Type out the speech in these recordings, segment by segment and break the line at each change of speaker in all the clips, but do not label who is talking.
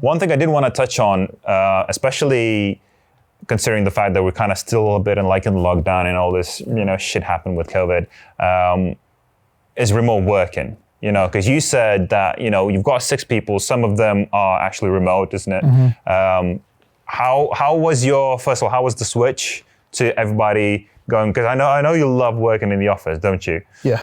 One thing I did want to touch on, especially considering the fact that we're kind of still a bit in lockdown and all this, shit happened with COVID, is remote working. Because you said that, you've got 6 people, some of them are actually remote, isn't it?
Mm-hmm.
How was how was the switch to everybody going? Because I know you love working in the office, don't you?
Yeah.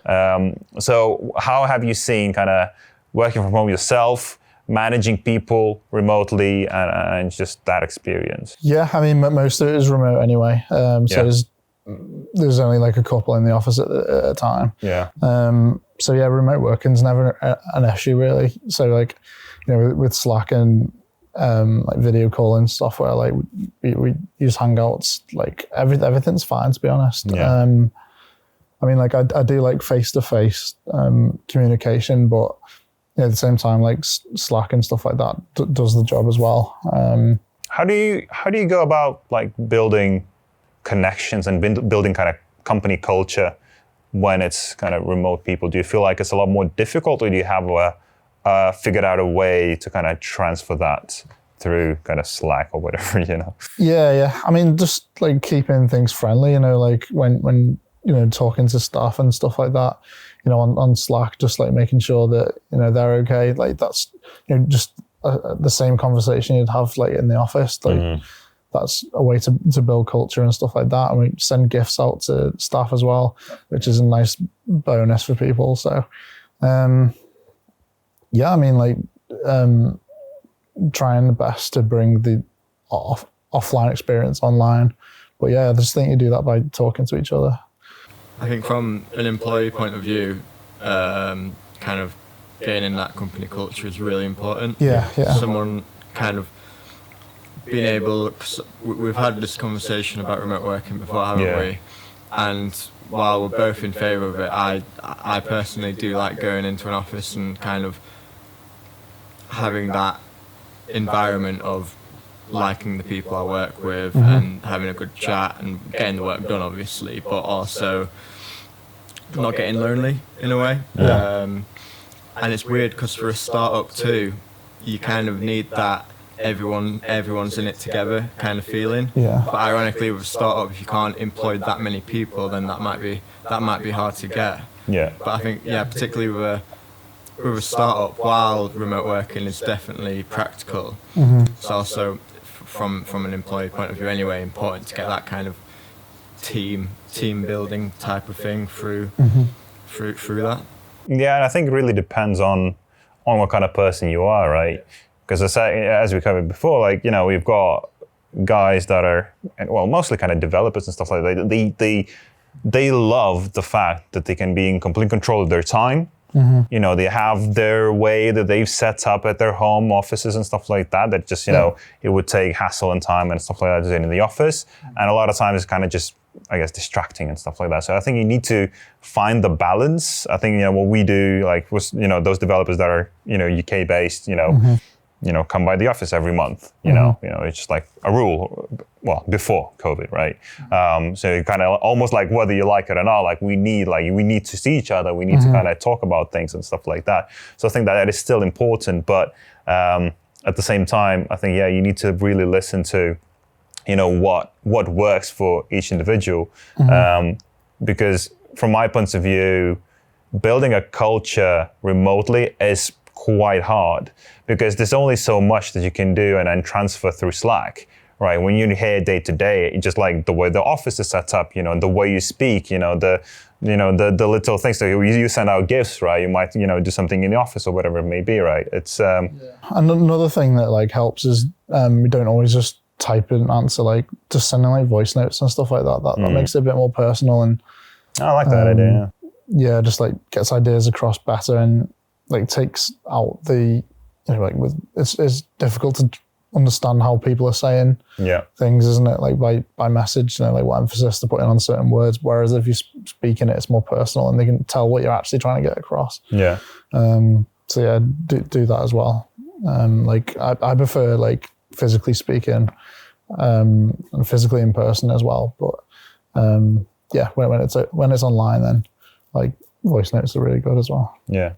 So how have you seen kind of working from home yourself, managing people remotely, and just that experience?
Yeah, I mean, most of it is remote anyway. There's only like a couple in the office at a time.
Yeah.
So yeah, remote working's never an issue really. So like, with Slack and like video calling software, like we use Hangouts, like everything's fine, to be honest.
Yeah.
I mean, like I do like face-to-face communication, but at the same time, like Slack and stuff like that does the job as well.
How do you go about like building connections and building kind of company culture when it's kind of remote people? Do you feel like it's a lot more difficult, or do you have figured out a way to kind of transfer that through kind of Slack or whatever,
Yeah. I mean, just like keeping things friendly, like when talking to staff and stuff like that, on Slack, just like making sure that, they're okay. Like that's, just the same conversation you'd have like in the office. Like that's a way to build culture and stuff like that. And we send gifts out to staff as well, which is a nice bonus for people. So, yeah, I mean, like, trying the best to bring the offline experience online. But yeah, I just think you do that by talking to each other.
I think from an employee point of view, kind of gaining that company culture is really important.
Yeah.
Someone kind of being able, cause we've had this conversation about remote working before, haven't we? And while we're both in favour of it, I personally do like going into an office and kind of having that environment of liking the people I work with and having a good chat and getting the work done, obviously, but also not getting lonely in a way.
Yeah.
And it's weird because for a startup too, you kind of need that everyone's in it together kind of feeling.
Yeah.
But ironically, with a startup, if you can't employ that many people, then that might be hard to get.
Yeah.
But I think particularly with a startup, while remote working is definitely practical, it's also from an employee point of view anyway important to get that kind of team building type of thing through that.
Yeah, and I think it really depends on what kind of person you are, right? Because as we covered before, like, we've got guys that are, well, mostly kind of developers and stuff like that. They love the fact that they can be in complete control of their time. They have their way that they've set up at their home offices and stuff like that. That just, it would take hassle and time and stuff like that to do in the office. And a lot of times it's kind of just, I guess, distracting and stuff like that. So I think you need to find the balance. I think, what we do, like, was, those developers that are, UK based, come by the office every month, it's just like a rule, well, before COVID, right? So you kind of almost like whether you like it or not, like we need to see each other. We need to kind of talk about things and stuff like that. So I think that is still important, but at the same time, I think, you need to really listen to, what works for each individual. Because from my point of view, building a culture remotely is quite hard, because there's only so much that you can do and then transfer through Slack, right? When you're here day to day, just like the way the office is set up, the way you speak, the little things. So you send out gifts, right? You might, do something in the office or whatever it may be, right? It's
And another thing that like helps is we don't always just type an answer, like just sending like voice notes and stuff like that. That makes it a bit more personal, and
I like that idea.
Yeah, just like gets ideas across better, and like takes out the, it's difficult to understand how people are saying things, isn't it? Like by message, like what emphasis they're putting on certain words. Whereas if you're speaking it, it's more personal, and they can tell what you're actually trying to get across. Yeah. So yeah, do that as well. Like I prefer like physically speaking, and physically in person as well. But when it's online, then like voice notes are really good as well.
Yeah.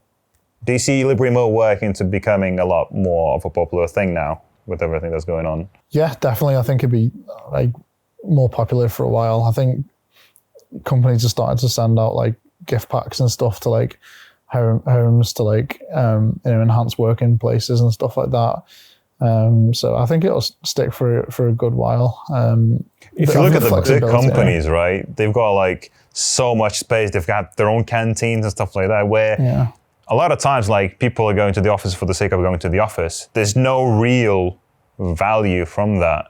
Do you see remote work into becoming a lot more of a popular thing now with everything that's going on?
Yeah, definitely. I think it'd be like more popular for a while. I think companies are starting to send out like gift packs and stuff to like homes to like enhance working places and stuff like that. So I think it'll stick for a good while.
If you look at the big companies, right, they've got like so much space. They've got their own canteens and stuff like that, where a lot of times like people are going to the office for the sake of going to the office. There's no real value from that.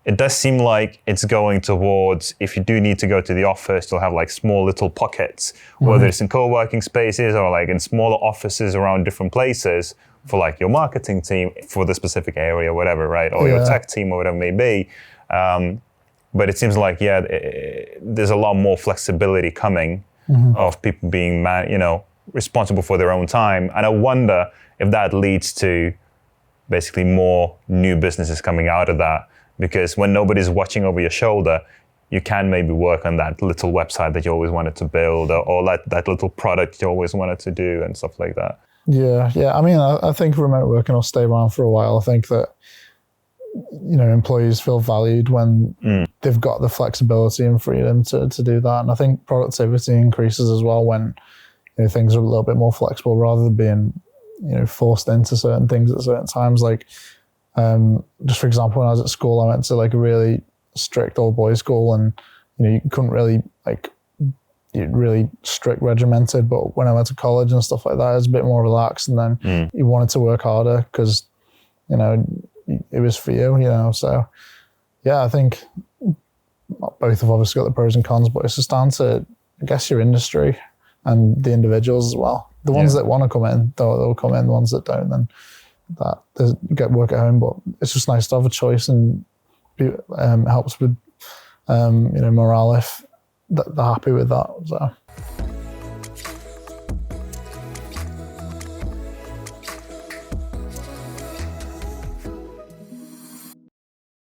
It does seem like it's going towards, if you do need to go to the office, you'll have like small little pockets, whether it's in co-working spaces or like in smaller offices around different places for like your marketing team for the specific area, whatever, right? Or your tech team or whatever it may be. But it seems like, there's a lot more flexibility coming of people being, responsible for their own time. And I wonder if that leads to basically more new businesses coming out of that. Because when nobody's watching over your shoulder, you can maybe work on that little website that you always wanted to build, or that little product you always wanted to do and stuff like that.
Yeah. I mean, I think remote working will stay around for a while. I think that, employees feel valued when they've got the flexibility and freedom to do that. And I think productivity increases as well when things are a little bit more flexible rather than being, forced into certain things at certain times. Like, just for example, when I was at school, I went to like a really strict all boys school, and you couldn't really really strict regimented. But when I went to college and stuff like that, it was a bit more relaxed, and then you wanted to work harder because it was for you. So yeah, I think both have obviously got the pros and cons, but it's just down to, I guess, your industry and the individuals as well. The ones that want to come in, they'll come in. The ones that don't, then that get work at home. But it's just nice to have a choice, and helps with morale if they're happy with that. So